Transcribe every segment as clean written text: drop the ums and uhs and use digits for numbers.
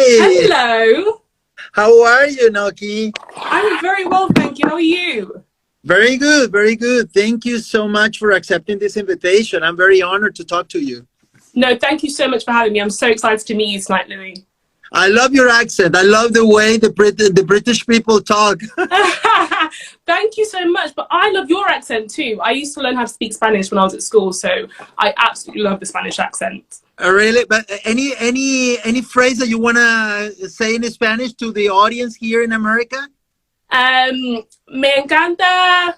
Hey, Hello. how are you, Noky? I'm very well, thank you. How are you? Very good, very good. Thank you so much for accepting this invitation. I'm very honored to talk to you. No, thank you so much for having me. I'm so excited to meet you tonight, Louis. I love your accent. I love the way the British people talk. Thank you so much. But I love your accent too. I used to learn how to speak Spanish when I was at school, so I absolutely love the Spanish accent. Really? But any phrase that you wanna say in Spanish to the audience here in America? Me encanta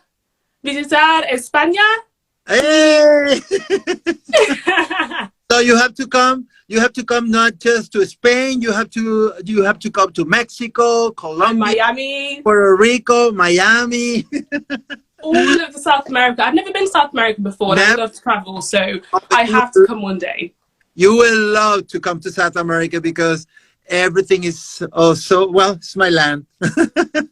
visitar España. Hey! So you have to come. You have to come not just to Spain. You have to come to Mexico, Colombia, Miami. Puerto Rico, Miami. All of the South America. I've never been to South America before, and I love to travel, so I have to come one day. You will love to come to South America because everything is so well. It's my land.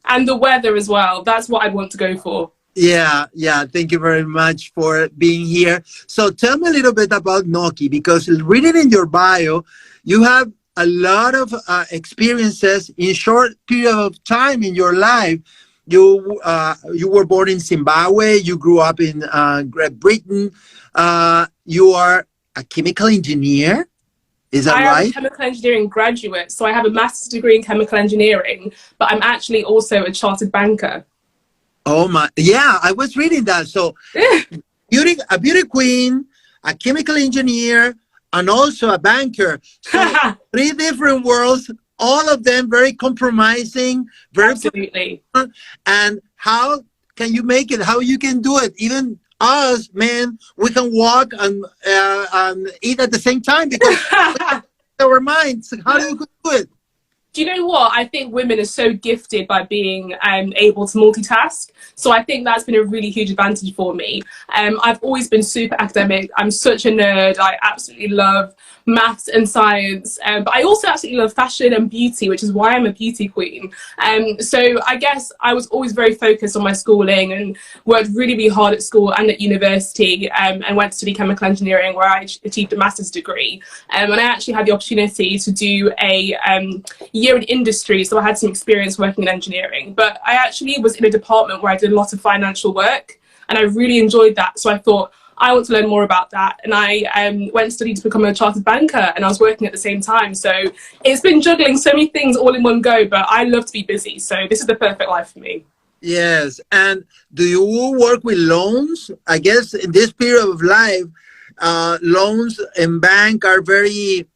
And the weather as well. That's what I'd want to go for. Yeah. Thank you very much for being here. So tell me a little bit about Noky, because reading in your bio, you have a lot of experiences in short period of time in your life. You were born in Zimbabwe. You grew up in Great Britain. You are a chemical engineer. Is that right? I am a chemical engineering graduate, so I have a master's degree in chemical engineering, but I'm actually also a chartered banker. Oh my, yeah, I was reading that. So a beauty queen, a chemical engineer, and also a banker. So three different worlds, all of them very compromising, very absolutely. And how can you make it? How you can do it? Even us, man, we can walk and eat at the same time because our minds. How do you do it? Do you know what? I think women are so gifted by being able to multitask. So I think that's been a really huge advantage for me. I've always been super academic. I'm such a nerd. I absolutely love maths and science. But I also absolutely love fashion and beauty, which is why I'm a beauty queen. So I guess I was always very focused on my schooling and worked really, really hard at school and at university, and went to study chemical engineering, where I achieved a master's degree. And I actually had the opportunity to do a year in industry, so I had some experience working in engineering, but I actually was in a department where I did a lot of financial work, and I really enjoyed that. So I thought, I want to learn more about that, and I went and studied to become a chartered banker, and I was working at the same time. So it's been juggling so many things all in one go, but I love to be busy, so this is the perfect life for me. Yes. And do you work with loans? I guess in this period of life, loans and bank are very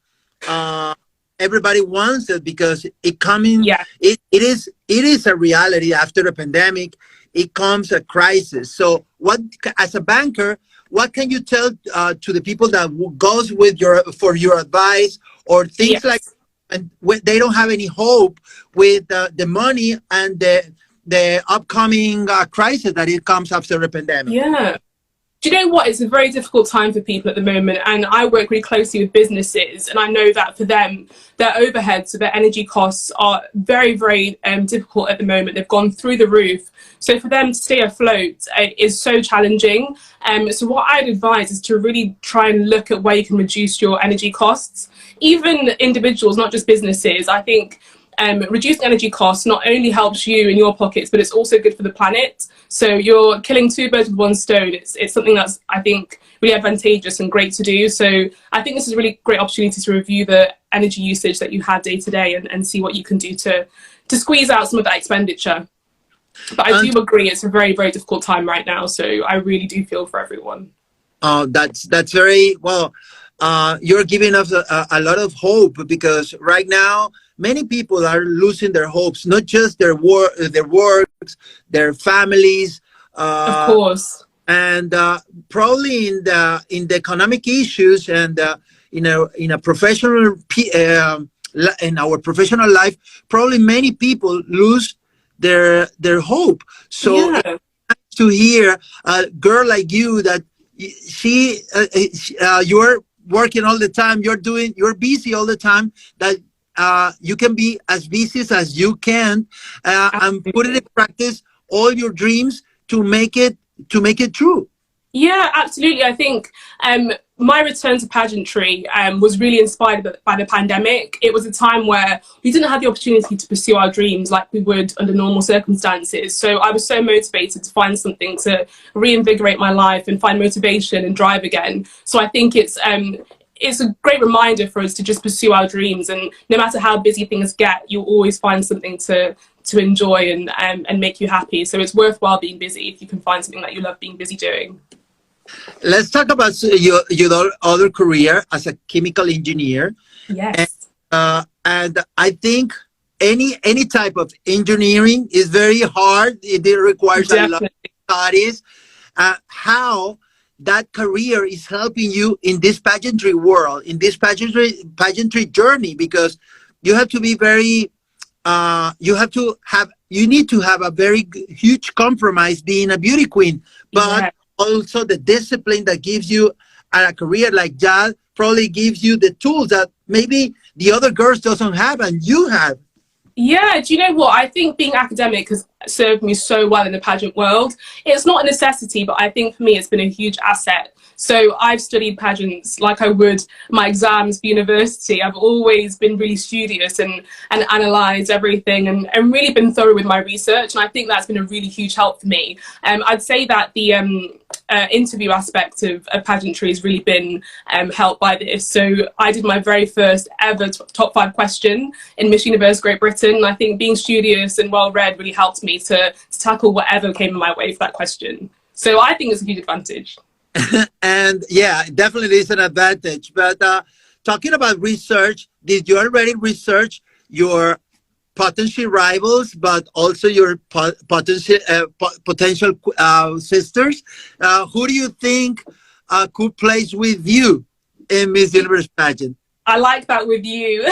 everybody wants it because it coming. Yeah. It is a reality after the pandemic. It comes a crisis. So what, as a banker, what can you tell to the people that goes with for your advice or things Yes. like, and they don't have any hope with the money and the upcoming crisis that it comes after the pandemic? Yeah. Do you know what? It's a very difficult time for people at the moment, and I work really closely with businesses, and I know that for them, their overheads, so their energy costs are very, very difficult at the moment. They've gone through the roof. So for them to stay afloat is so challenging. So what I'd advise is to really try and look at where you can reduce your energy costs. Even individuals, not just businesses. I think reducing energy costs not only helps you in your pockets, but it's also good for the planet. So you're killing two birds with one stone. It's something that's, I think, really advantageous and great to do. So I think this is a really great opportunity to review the energy usage that you had day to day and see what you can do to squeeze out some of that expenditure. But I do agree, it's a very, very difficult time right now. So I really do feel for everyone. That's very well. You're giving us a lot of hope, because right now many people are losing their hopes, not just their works, their families. Of course. And probably in the economic issues and in a professional in our professional life, probably many people lose their hope. So yeah. To hear a girl like you that you're working all the time, you're busy all the time, that you can be as busy as you can and put it in practice all your dreams to make it true. Yeah, absolutely. I think my return to pageantry was really inspired by the pandemic. It was a time where we didn't have the opportunity to pursue our dreams like we would under normal circumstances. So I was so motivated to find something to reinvigorate my life and find motivation and drive again. So I think it's a great reminder for us to just pursue our dreams, and no matter how busy things get, you'll always find something to enjoy and make you happy. So it's worthwhile being busy if you can find something that you love being busy doing. Let's talk about your other career as a chemical engineer. Yes. And I think any type of engineering is very hard. It requires Definitely. A lot of studies. How that career is helping you in this pageantry world, in this pageantry journey, because you have to be very, you need to have a very huge compromise being a beauty queen, but also the discipline that gives you a career like that probably gives you the tools that maybe the other girls doesn't have and you have. Yeah, do you know what? I think being academic has served me so well in the pageant world. It's not a necessity, but I think for me it's been a huge asset. So I've studied pageants like I would my exams for university. I've always been really studious and analysed everything and really been thorough with my research. And I think that's been a really huge help for me. I'd say that the interview aspect of pageantry has really been helped by this. So I did my very first ever top 5 question in Miss Universe Great Britain. And I think being studious and well-read really helped me to tackle whatever came in my way for that question. So I think it's a huge advantage. And yeah, definitely is an advantage. But talking about research, did you already research your potential rivals, but also your potential sisters? Who do you think could place with you in Miss Universe pageant? I like that with you.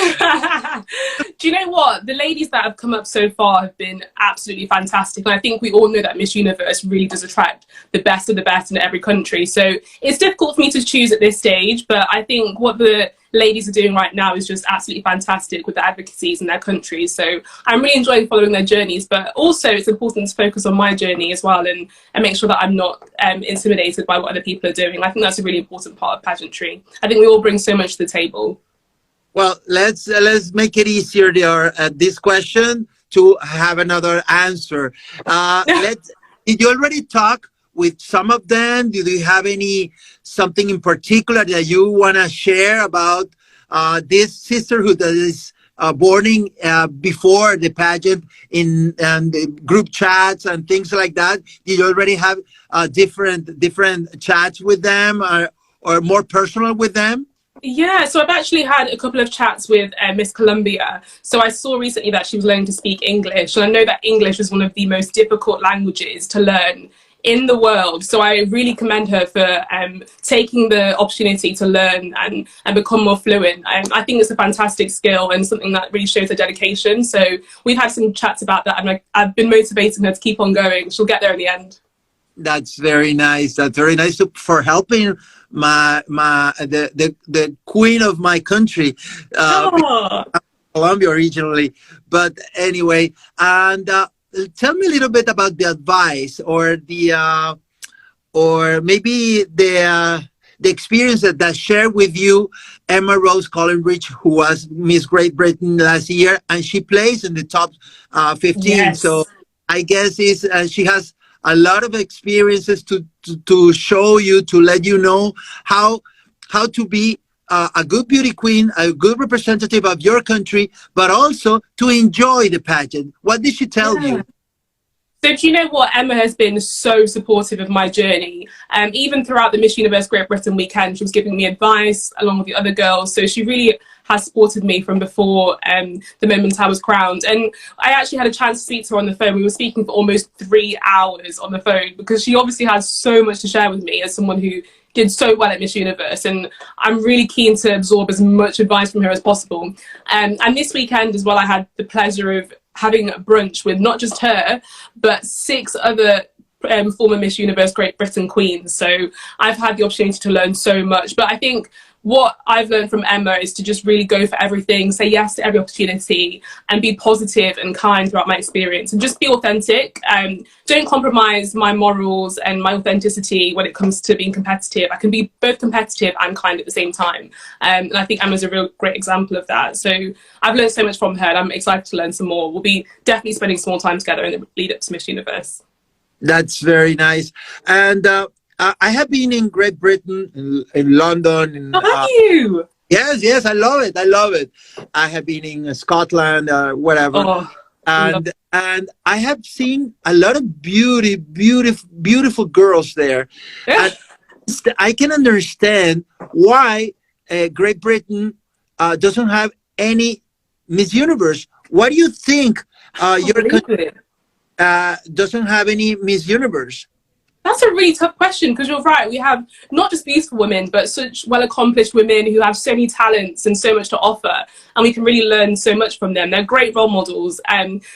Do you know what? The ladies that have come up so far have been absolutely fantastic. And I think we all know that Miss Universe really does attract the best of the best in every country. So it's difficult for me to choose at this stage, but I think what the ladies are doing right now is just absolutely fantastic with the advocacies in their countries. So I'm really enjoying following their journeys, but also it's important to focus on my journey as well and make sure that I'm not intimidated by what other people are doing. I think that's a really important part of pageantry. I think we all bring so much to the table. Well, let's make it easier there at this question to have another answer. Did you already talk with some of them? Do you have something in particular that you want to share about this sisterhood that is born before the pageant in the group chats and things like that? Did you already have different chats with them or more personal with them? Yeah, so I've actually had a couple of chats with Miss Columbia. So I saw recently that she was learning to speak English, and I know that English is one of the most difficult languages to learn in the world. So I really commend her for taking the opportunity to learn and become more fluent. I think it's a fantastic skill and something that really shows her dedication. So we've had some chats about that, and I've been motivating her to keep on going. She'll get there in the end. That's very nice. That's very nice for helping the queen of my country, Colombia originally. But anyway, and tell me a little bit about the advice or maybe the experience that shared with you Emma Rose Coleridge, who was Miss Great Britain last year, and she plays in the top 15. Yes. So I guess she has a lot of experiences to show you, to let you know how to be a good beauty queen, a good representative of your country, but also to enjoy the pageant. What did she tell you? So do you know what? Emma has been so supportive of my journey. Even throughout the Miss Universe Great Britain weekend, she was giving me advice along with the other girls. So she really has supported me from before the moment I was crowned. And I actually had a chance to speak to her on the phone. We were speaking for almost 3 hours on the phone because she obviously has so much to share with me as someone who did so well at Miss Universe, and I'm really keen to absorb as much advice from her as possible. And this weekend as well, I had the pleasure of having a brunch with not just her, but 6 other former Miss Universe Great Britain queens. So I've had the opportunity to learn so much. But I think what I've learned from Emma is to just really go for everything, say yes to every opportunity, and be positive and kind throughout my experience, and just be authentic. Don't compromise my morals and my authenticity when it comes to being competitive. I can be both competitive and kind at the same time. And I think Emma's a real great example of that. So I've learned so much from her, and I'm excited to learn some more. We'll be definitely spending some more time together in the lead up to Miss Universe. That's very nice. And I have been in Great Britain, in London. How about you? Yes, yes, I love it. I love it. I have been in Scotland, whatever. Oh, and I have seen a lot of beautiful girls there. yeah. And I can understand why Great Britain doesn't have any Miss Universe. Why do you think your country doesn't have any Miss Universe? That's a really tough question, because you're right. We have not just beautiful women, but such well-accomplished women who have so many talents and so much to offer, and we can really learn so much from them. They're great role models.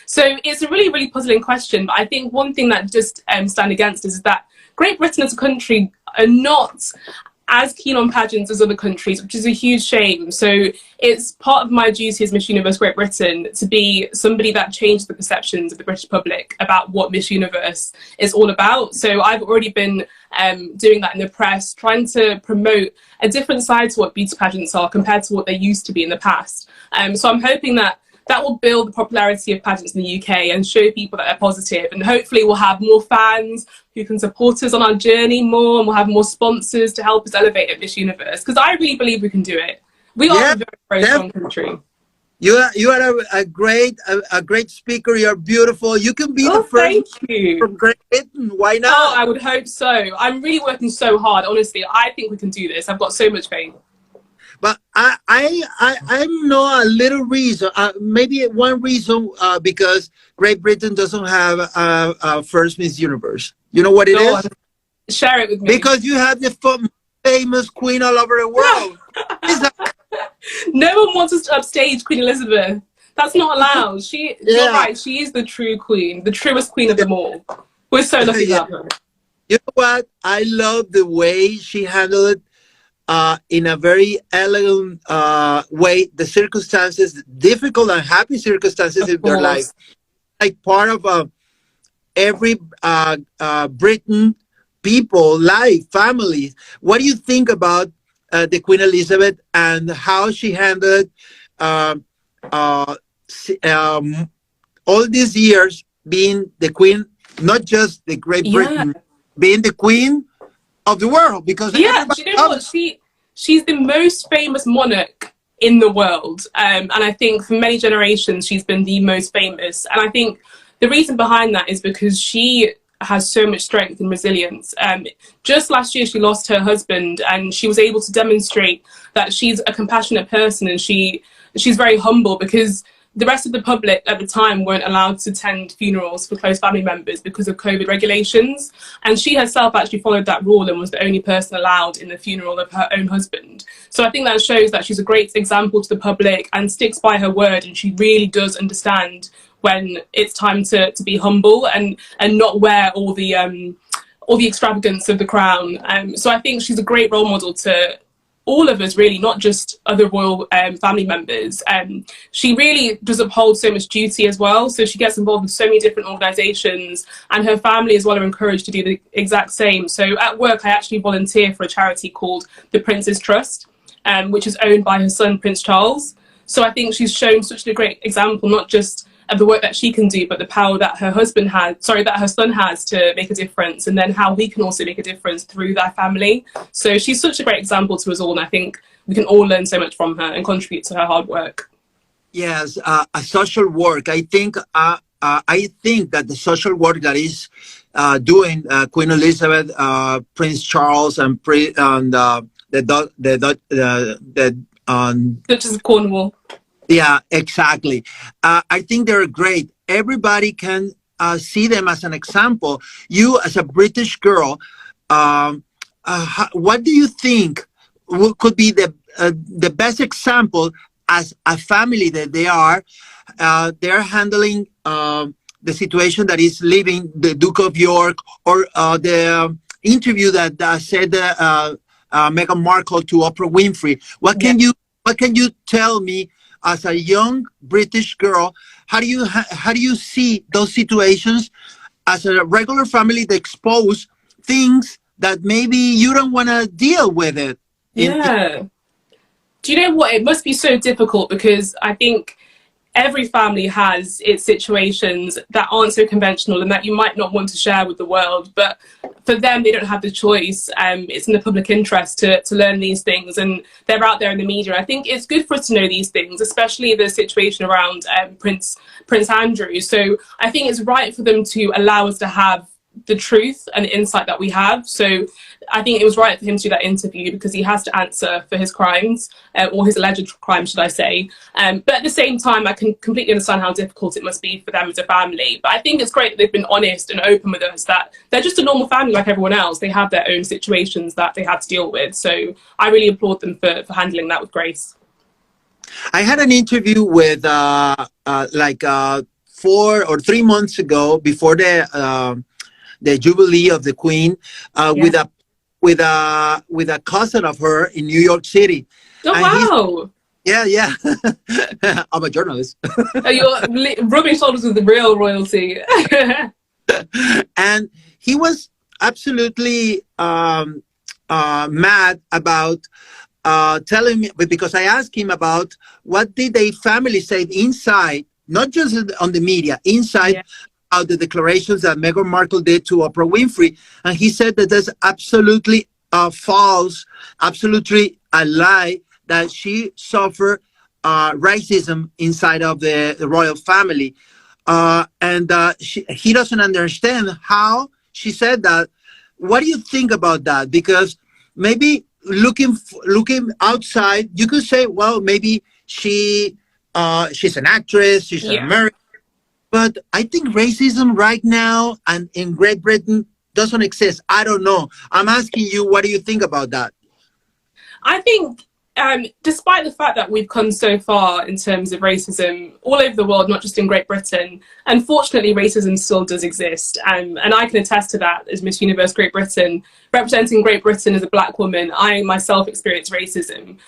So it's a really, really puzzling question. But I think one thing that just stand against is that Great Britain as a country are not as keen on pageants as other countries, which is a huge shame. So it's part of my duty as Miss Universe Great Britain to be somebody that changed the perceptions of the British public about what Miss Universe is all about. So I've already been doing that in the press, trying to promote a different side to what beauty pageants are compared to what they used to be in the past. So I'm hoping that will build the popularity of pageants in the UK and show people that they're positive, and hopefully we'll have more fans who can support us on our journey more, and we'll have more sponsors to help us elevate at Miss Universe, because I really believe we can do it. We are a very, very strong country. You are a great speaker. You're beautiful. You can be the first from Great Britain. Why not? Oh, I would hope so. I'm really working so hard. Honestly, I think we can do this. I've got so much faith. But I know a little reason, maybe one reason, because Great Britain doesn't have a first Miss Universe. You know what it is? Share it with me. Because you have the famous queen all over the world. No one wants us to upstage Queen Elizabeth. That's not allowed. You're right. She is the true queen, the truest queen of them all. We're so lucky to have her. You know what? I love the way she handled it. In a very elegant way, the circumstances, difficult and happy circumstances in their life, like part of every Britain people life, families. What do you think about the Queen Elizabeth and how she handled all these years being the queen, not just the Great Britain, being the queen of the world? Because you know what, she's the most famous monarch in the world, and I think for many generations she's been the most famous. And I think the reason behind that is because she has so much strength and resilience. Just last year she lost her husband, and she was able to demonstrate that she's a compassionate person, and she's very humble, because the rest of the public at the time weren't allowed to attend funerals for close family members because of COVID regulations. And she herself actually followed that rule and was the only person allowed in the funeral of her own husband. So I think that shows that she's a great example to the public and sticks by her word. And she really does understand when it's time to be humble and not wear all the extravagance of the crown. So I think she's a great role model to all of us, really, not just other royal family members. She really does uphold so much duty as well, so she gets involved in so many different organisations, and her family as well are encouraged to do the exact same. So at work I actually volunteer for a charity called the Prince's Trust, which is owned by her son Prince Charles. So I think she's shown such a great example, not just of the work that she can do, but the power that her son has to make a difference, and then how we can also make a difference through their family. So she's such a great example to us all, and I think we can all learn so much from her and contribute to her hard work. Yes, a social work. I think that the social work that is doing Queen Elizabeth, Prince Charles, and Duchess of Cornwall. Yeah, exactly. I think they're great. Everybody can see them as an example. You, as a British girl, what do you think could be the best example as a family that they are? They're handling the situation that is leaving the Duke of York, or the interview that said Meghan Markle to Oprah Winfrey. Yeah. What can you tell me as a young British girl? How do you see those situations as a regular family that expose things that maybe you don't want to deal with it? Yeah. Do you know what? It must be so difficult because I think every family has its situations that aren't so conventional and that you might not want to share with the world, but for them, they don't have the choice. It's in the public interest to learn these things, and they're out there in the media. I think it's good for us to know these things, especially the situation around Prince Andrew. So I think it's right for them to allow us to have the truth and insight that we have. So I think it was right for him to do that interview because he has to answer for his crimes, or his alleged crimes, should I say. But at the same time, I can completely understand how difficult it must be for them as a family. But I think it's great that they've been honest and open with us, that they're just a normal family like everyone else. They have their own situations that they have to deal with. So I really applaud them for handling that with grace. I had an interview with 4 or 3 months ago before the Jubilee of the Queen, with a cousin of her in New York City. Oh, wow. Yeah. I'm a journalist. You're rubbing shoulders with the real royalty. And he was absolutely mad about telling me, because I asked him about what did they family say inside, not just on the media, inside the declarations that Meghan Markle did to Oprah Winfrey. And he said that that's absolutely false, absolutely a lie, that she suffered racism inside of the royal family. He doesn't understand how she said that. What do you think about that? Because maybe looking outside, you could say, well, maybe she's an actress, she's an American. But I think racism right now and in Great Britain doesn't exist. I don't know. I'm asking you, what do you think about that? I think despite the fact that we've come so far in terms of racism all over the world, not just in Great Britain, unfortunately racism still does exist. And I can attest to that as Miss Universe Great Britain. Representing Great Britain as a black woman, I myself experienced racism.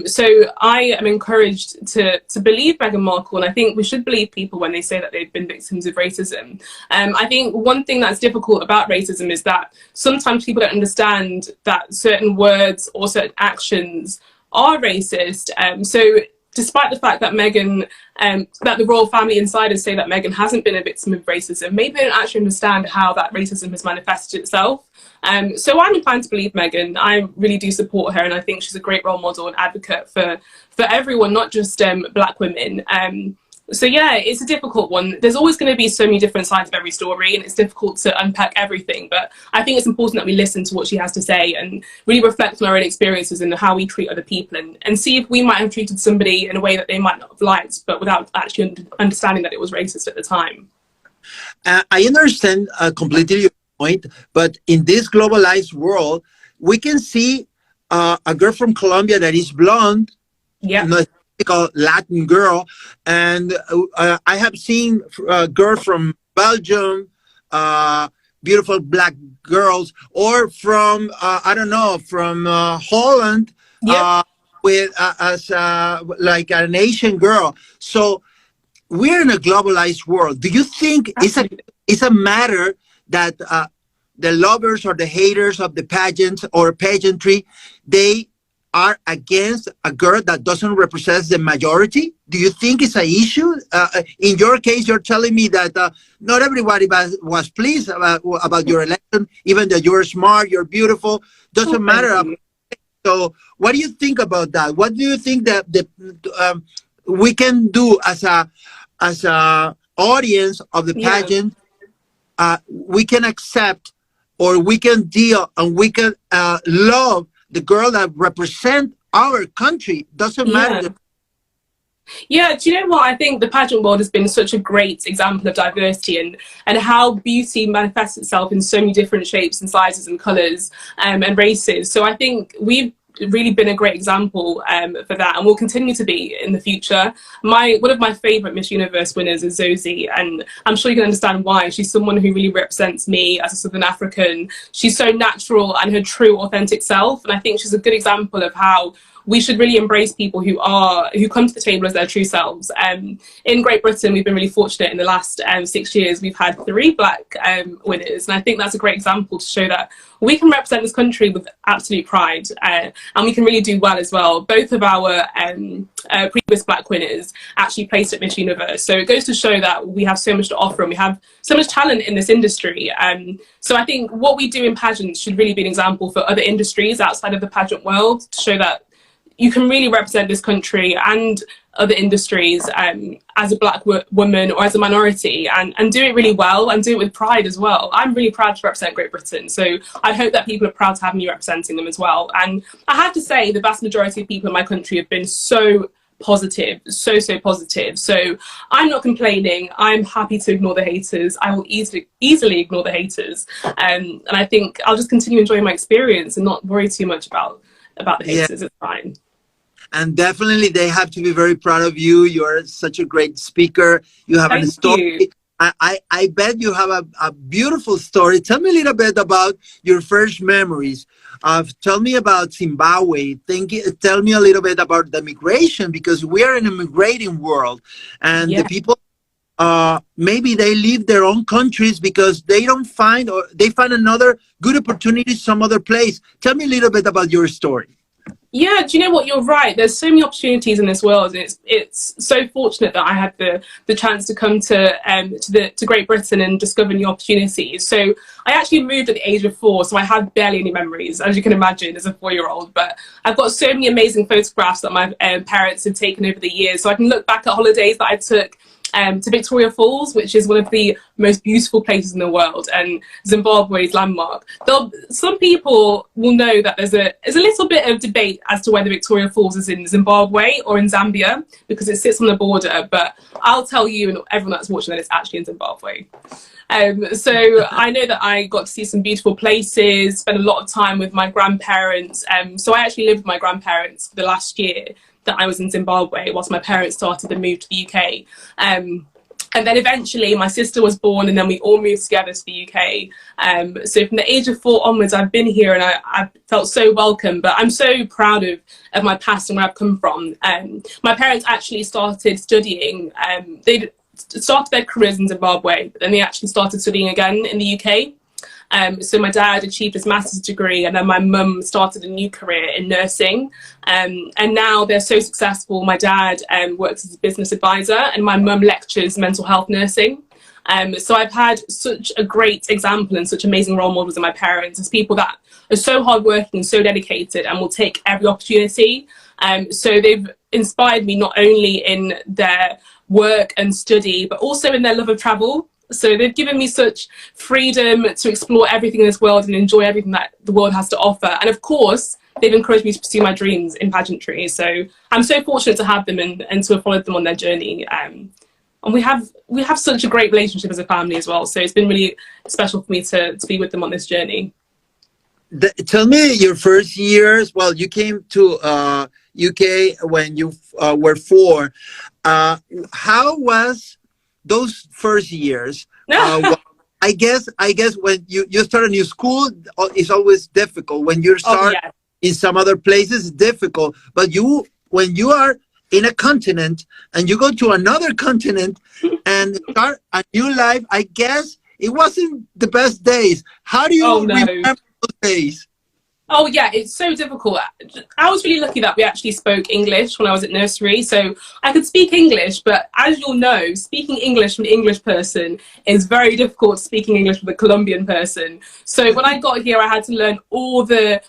So I am encouraged to believe Meghan Markle, and I think we should believe people when they say that they've been victims of racism. I think one thing that's difficult about racism is that sometimes people don't understand that certain words or certain actions are racist. So despite the fact that Meghan, that the royal family insiders say that Meghan hasn't been a victim of racism, maybe they don't actually understand how that racism has manifested itself. So I'm inclined to believe Meghan. I really do support her, and I think she's a great role model and advocate for everyone, not just black women. So yeah, it's a difficult one. There's always going to be so many different sides of every story, and it's difficult to unpack everything. But I think it's important that we listen to what she has to say and really reflect on our own experiences and how we treat other people, and see if we might have treated somebody in a way that they might not have liked, but without actually understanding that it was racist at the time. I understand completely your point, but in this globalized world, we can see a girl from Colombia that is blonde, Latin girl, and I have seen a girl from Belgium, beautiful black girls, or from I don't know, from Holland, with as like an Asian girl. So we're in a globalized world. Do you think it's a matter that the lovers or the haters of the pageants or pageantry, they are against a girl that doesn't represent the majority? Do you think it's an issue? In your case, you're telling me that not everybody was pleased about your election, even though you're smart, you're beautiful, doesn't matter. So what do you think about that? What do you think that we can do as a audience of the pageant? We can accept, or we can deal, and we can love the girl that represent our country. Doesn't matter. Yeah, do you know what? I think the pageant world has been such a great example of diversity and how beauty manifests itself in so many different shapes and sizes and colours and races. So I think we've really been a great example for that, and will continue to be in the future. One of my favourite Miss Universe winners is Zosie, and I'm sure you can understand why. She's someone who really represents me as a Southern African. She's so natural and her true, authentic self, and I think she's a good example of how we should really embrace people who come to the table as their true selves. In Great Britain, we've been really fortunate in the last 6 years. We've had 3 Black winners, and I think that's a great example to show that we can represent this country with absolute pride, and we can really do well as well. Both of our previous Black winners actually placed at Miss Universe, so it goes to show that we have so much to offer and we have so much talent in this industry. So I think what we do in pageants should really be an example for other industries outside of the pageant world, to show that you can really represent this country and other industries as a Black woman or as a minority, and do it really well and do it with pride as well. I'm really proud to represent Great Britain, so I hope that people are proud to have me representing them as well. And I have to say, the vast majority of people in my country have been so positive, so positive. So I'm not complaining. I'm happy to ignore the haters. I will easily ignore the haters, and I think I'll just continue enjoying my experience and not worry too much about the haters. It's fine. And definitely they have to be very proud of you. You're such a great speaker. You have a story. I bet you have a beautiful story. Tell me a little bit about your first memories. Tell me about Zimbabwe. Tell me a little bit about the migration, because we are in a migrating world, and the people maybe they leave their own countries because they don't find, or they find another good opportunity some other place. Tell me a little bit about your story. Yeah, do you know what? You're right. There's so many opportunities in this world, and it's so fortunate that I had the chance to come to Great Britain and discover new opportunities. So I actually moved at the age of 4, so I had barely any memories, as you can imagine, as a 4-year-old. But I've got so many amazing photographs that my parents have taken over the years, so I can look back at holidays that I took to Victoria Falls, which is one of the most beautiful places in the world, and Zimbabwe's landmark. Some people will know that there's a little bit of debate as to whether Victoria Falls is in Zimbabwe or in Zambia, because it sits on the border, but I'll tell you and everyone that's watching that it's actually in Zimbabwe. So I know that I got to see some beautiful places, spend a lot of time with my grandparents. So I actually lived with my grandparents for the last year that I was in Zimbabwe, whilst my parents started the move to the UK. And then eventually my sister was born, and then we all moved together to the UK. So from the age of 4 onwards, I've been here, and I felt so welcome. But I'm so proud of my past and where I've come from. My parents actually started studying. They started their careers in Zimbabwe, but then they actually started studying again in the UK. So my dad achieved his master's degree, and then my mum started a new career in nursing. And now they're so successful. My dad works as a business advisor, and my mum lectures mental health nursing. So I've had such a great example and such amazing role models in my parents, as people that are so hardworking and so dedicated and will take every opportunity. So they've inspired me not only in their work and study, but also in their love of travel. So they've given me such freedom to explore everything in this world and enjoy everything that the world has to offer. And of course, they've encouraged me to pursue my dreams in pageantry. So I'm so fortunate to have them and to have followed them on their journey. And we have such a great relationship as a family as well. So it's been really special for me to be with them on this journey. Tell me your first years. Well, you came to UK when you were 4. How was those first years? Well, I guess when you start a new school, it's always difficult. When you start in some other places, it's difficult. But when you are in a continent and you go to another continent and start a new life, I guess it wasn't the best days. How do you remember those days? Oh yeah, it's so difficult. I was really lucky that we actually spoke English when I was at nursery, so I could speak English, but as you'll know, speaking English with an English person is very difficult to speaking English with a Colombian person. So when I got here, I had to learn all the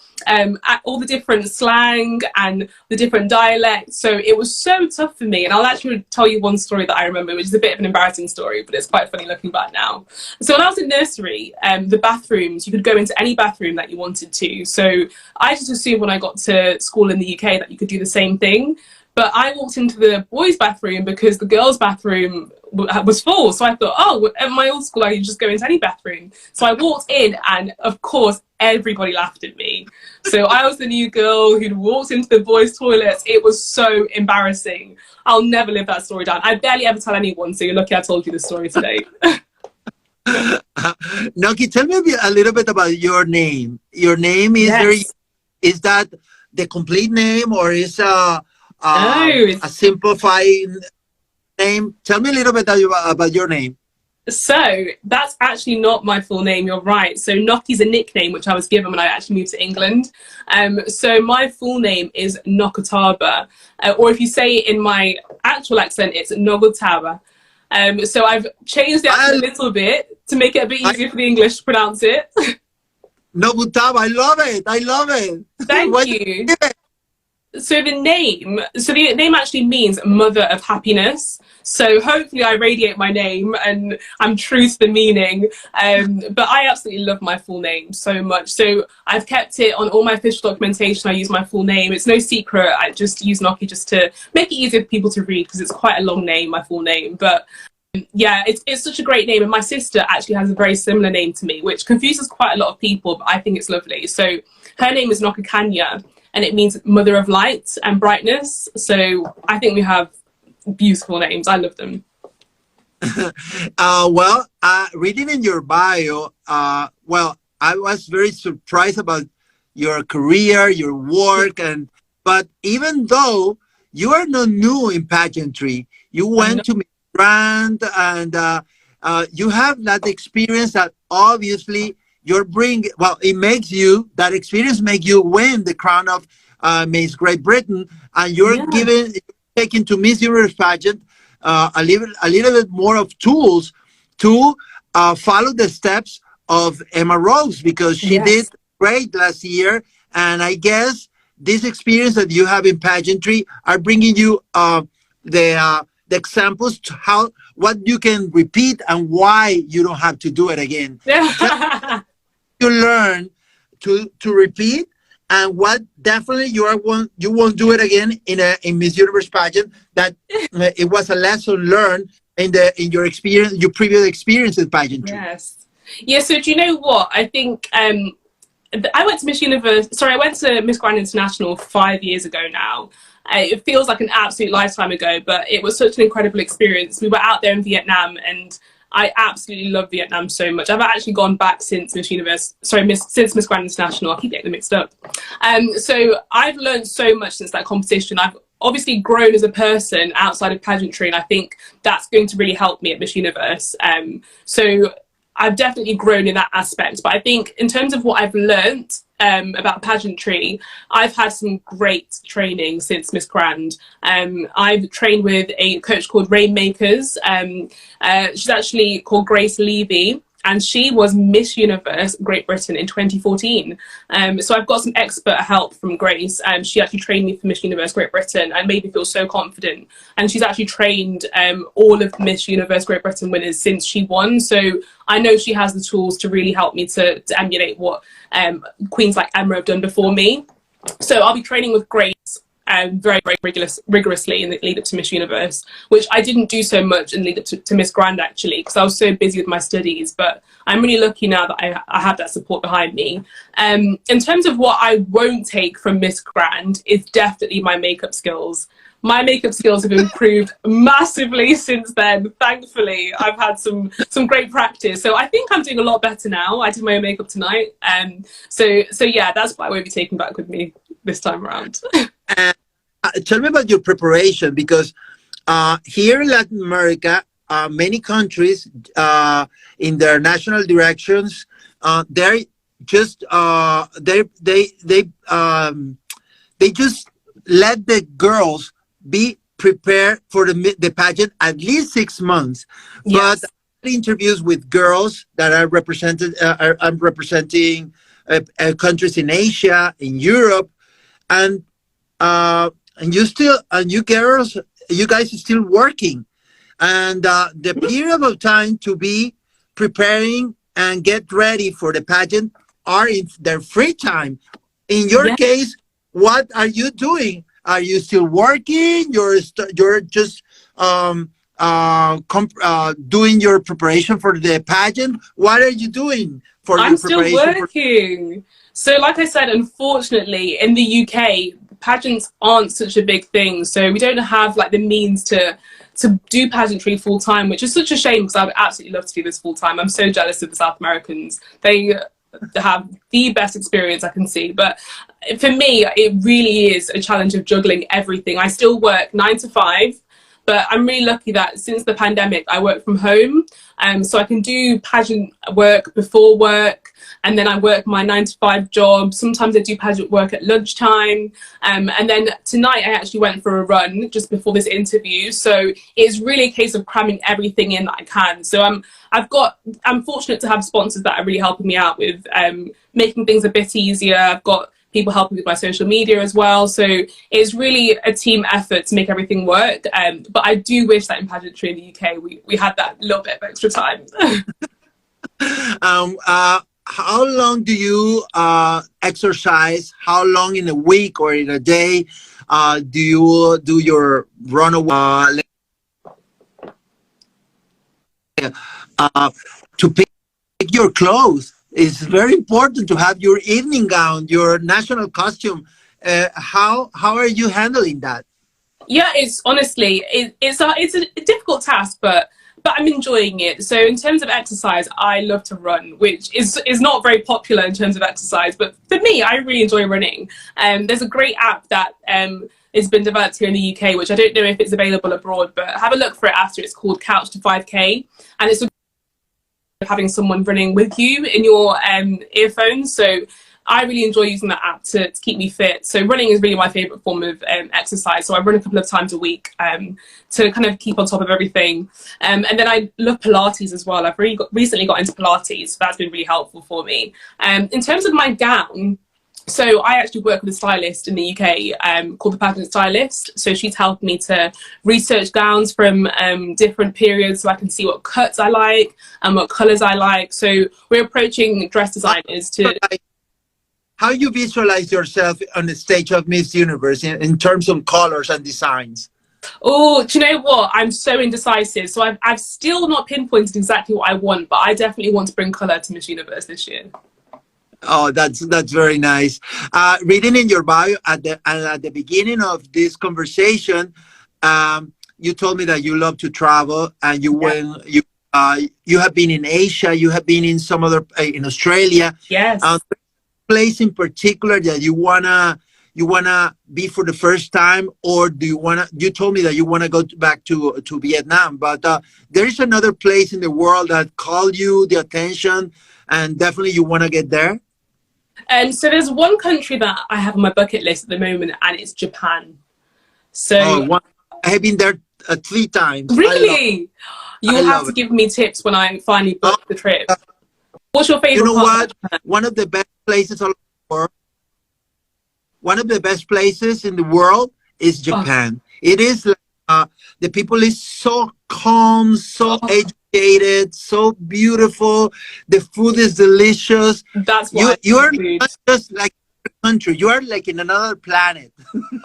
different slang and the different dialects, so it was so tough for me. And I'll actually tell you one story that I remember, which is a bit of an embarrassing story, but it's quite funny looking back now. So when I was in nursery, the bathrooms, you could go into any bathroom that you wanted to. So I just assumed when I got to school in the UK that you could do the same thing. But I walked into the boys' bathroom because the girls' bathroom was full. So I thought, oh, at my old school, I could just go into any bathroom. So I walked in, and of course, everybody laughed at me. So I was the new girl who'd walked into the boys' toilets. It was so embarrassing. I'll never live that story down. I barely ever tell anyone, so you're lucky I told you the story today. Noky, tell me a little bit about your name. Your name is very, Yes. is that the complete name or is No, a simplified name? Tell me a little bit about your name. so that's actually not my full name. You're right. So Noky's a nickname which I was given when I actually moved to England. So my full name is Nokotaba, or if you say it in my actual accent, it's Nogotaba. So I've changed the accent a little bit to make it a bit I easier for the English to pronounce it. Nobutab, I love it. I love it. Thank What? you. So the name actually means mother of happiness. So hopefully I radiate my name and I'm true to the meaning. But I absolutely love my full name so much. So I've kept it on all my official documentation. I use my full name. It's no secret. I just use Noky just to make it easier for people to read because it's quite a long name, my full name. But yeah, it's such a great name. And my sister actually has a very similar name to me, which confuses quite a lot of people, but I think it's lovely. So her name is Nokakanya, and it means mother of light and brightness. So I think we have beautiful names. I love them. Well, reading in your bio, well, I was very surprised about your career, your work, and but even though you are not new in pageantry, you I'm went not. to Miss Grand, and you have that experience that obviously you're bring. Well, it makes you that experience make you win the crown of Miss Great Britain, and you're Yeah. given taken to Miss Universe pageant a little bit more of tools to follow the steps of Emma Rose because she did Yes. great last year. And I guess this experience that you have in pageantry are bringing you the examples to how what you can repeat and why you don't have to do it again. Tell you learn to repeat and what definitely you won't do it again in Miss Universe pageant that it was a lesson learned in your experience, your previous experience in pageantry. Yes. Yeah. So do you know what? I think I went to Miss Universe. Sorry, I went to Miss Grand International 5 years ago now. It feels like an absolute lifetime ago, but it was such an incredible experience. We were out there in Vietnam, and I absolutely love Vietnam so much. I've actually gone back since Miss Universe. Sorry, since Miss Grand International. I keep getting them mixed up. So I've learned so much since that competition. I've obviously grown as a person outside of pageantry, and I think that's going to really help me at Miss Universe. So I've definitely grown in that aspect. But I think in terms of what I've learnt about pageantry, I've had some great training since Miss Grand. I've trained with a coach called Rainmakers. She's actually called Grace Levy, and she was Miss Universe Great Britain in 2014. So I've got some expert help from Grace. She actually trained me for Miss Universe Great Britain and made me feel so confident. And she's actually trained all of the Miss Universe Great Britain winners since she won. So I know she has the tools to really help me to emulate what queens like Emma have done before me. So I'll be training with Grace very, very rigorously in the lead up to Miss Universe, which I didn't do so much in the lead up to Miss Grand actually, because I was so busy with my studies. But I'm really lucky now that I have that support behind me. In terms of what I won't take from Miss Grand is definitely my makeup skills. My makeup skills have improved massively since then. Thankfully, I've had some great practice. So I think I'm doing a lot better now. I did my own makeup tonight. So yeah, that's what I won't be taking back with me this time around. And tell me about your preparation because here in Latin America, many countries in their national directions, they're just they just let the girls be prepared for the pageant at least 6 months. Yes. But interviews with girls that are represented, I'm representing countries in Asia, in Europe, and you girls, you guys are still working, and the period of time to be preparing and get ready for the pageant are in their free time. In your Yeah. case, what are you doing? Are you still working? You're just doing your preparation for the pageant? What are you doing for I'm your still preparation? working. So, like I said, unfortunately, in the UK, pageants aren't such a big thing. So we don't have like the means to do pageantry full time, which is such a shame because I would absolutely love to do this full time. I'm so jealous of the South Americans. They have the best experience I can see. But for me, it really is a challenge of juggling everything. I still work 9 to 5. But I'm really lucky that since the pandemic, I work from home. So I can do pageant work before work, and then I work my 9 to 5 job. Sometimes I do pageant work at lunchtime. And then tonight I actually went for a run just before this interview. So it's really a case of cramming everything in that I can. So I'm fortunate to have sponsors that are really helping me out with making things a bit easier. I've got people helping with my social media as well. So it's really a team effort to make everything work. But I do wish that in pageantry in the UK, we had that little bit of extra time. How long do you exercise? How long in a week or in a day do you do your runaway? To pick your clothes. It's very important to have your evening gown, your national costume. How are you handling that? Yeah, it's honestly it's a difficult task, but I'm enjoying it. So in terms of exercise, I love to run, which is not very popular in terms of exercise, but for me, I really enjoy running. There's a great app that has been developed here in the UK, which I don't know if it's available abroad, but have a look for it after. It's called Couch to 5K, and it's having someone running with you in your earphones. So I really enjoy using that app to keep me fit. So running is really my favourite form of exercise. So I run a couple of times a week to kind of keep on top of everything. And then I love Pilates as well. I've recently got into Pilates, so that's been really helpful for me. In terms of my gown, so I actually work with a stylist in the UK called the Pageant Stylist. So she's helped me to research gowns from different periods so I can see what cuts I like and what colours I like. So we're approaching dress designers to... How you visualize yourself on the stage of Miss Universe in terms of colors and designs? Oh, do you know what? I'm so indecisive. So I've still not pinpointed exactly what I want, but I definitely want to bring colour to Miss Universe this year. Oh, that's very nice. Reading in your bio at the beginning of this conversation, you told me that you love to travel, and you you have been in Asia, you have been in some other in Australia. Yes. Place in particular that you wanna be for the first time, or do you told me that you wanna go back to Vietnam, but there is another place in the world that called you the attention and definitely you wanna get there? So there's one country that I have on my bucket list at the moment, and it's Japan. So I have been there 3 times. Really? You'll have to give me tips when I finally book the trip. What's your favorite? You know what? One of the best places all over the world. One of the best places in the world is Japan. It is like, the people is so calm, so educated, so beautiful. The food is delicious. That's why you are not just like a country. You are like in another planet.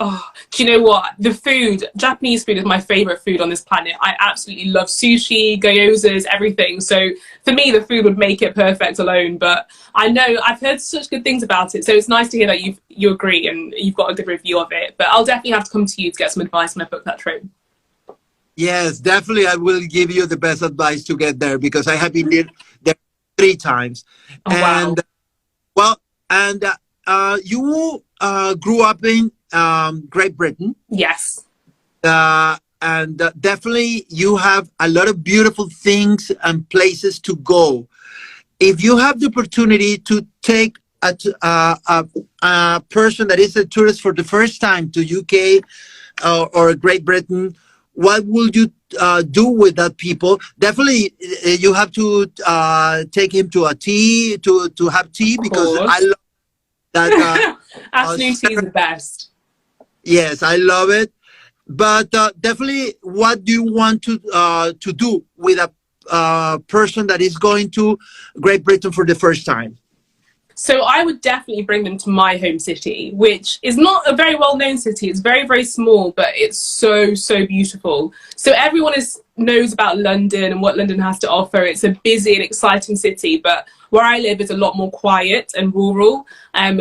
Oh, do you know what? The food, Japanese food is my favorite food on this planet. I absolutely love sushi, gyozas, everything. So for me, the food would make it perfect alone. But I know I've heard such good things about it. So it's nice to hear that you agree and you've got a good review of it. But I'll definitely have to come to you to get some advice when I book that trip. Yes, definitely. I will give you the best advice to get there because I have been there 3 times. Oh, and wow. You grew up in Great Britain. Yes. And definitely you have a lot of beautiful things and places to go. If you have the opportunity to take a person that is a tourist for the first time to UK or Great Britain, what would you do with that people? Definitely you have to take him to a tea, to have tea, because I love that. Afternoon tea is the best. Yes, I love it. But definitely, what do you want to do with a person that is going to Great Britain for the first time? So I would definitely bring them to my home city, which is not a very well-known city. It's very, very small, but it's so, so beautiful. So everyone is knows about London and what London has to offer. It's a busy and exciting city, but where I live is a lot more quiet and rural.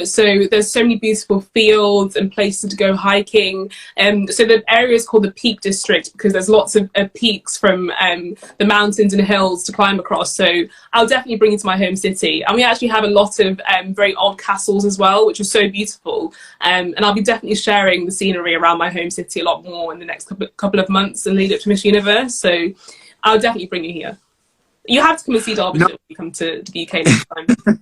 So there's so many beautiful fields and places to go hiking. So the area is called the Peak District because there's lots of peaks from the mountains and hills to climb across. So I'll definitely bring you to my home city. And we actually have a lot of very old castles as well, which are so beautiful. And I'll be definitely sharing the scenery around my home city a lot more in the next couple of months and lead up to Miss Universe. So I'll definitely bring you here. You have to come and see Derbyshire when you come to the UK next time.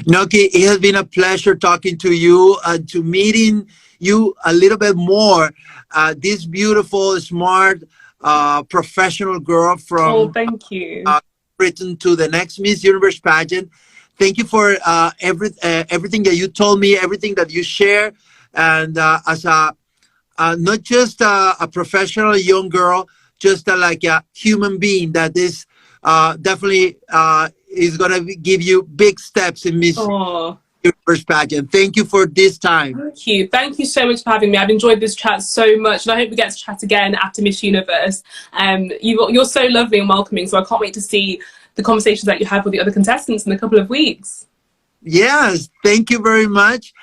Noky, it has been a pleasure talking to you and to meeting you a little bit more. This beautiful, smart, professional girl from thank you. Britain to the next Miss Universe pageant. Thank you for everything that you told me, everything that you share, and as a not just a professional young girl, just like a human being that is definitely is going to give you big steps in Miss Universe pageant. Thank you for this time. Thank you. Thank you so much for having me. I've enjoyed this chat so much, and I hope we get to chat again after Miss Universe. You're so lovely and welcoming, so I can't wait to see the conversations that you have with the other contestants in a couple of weeks. Yes, thank you very much.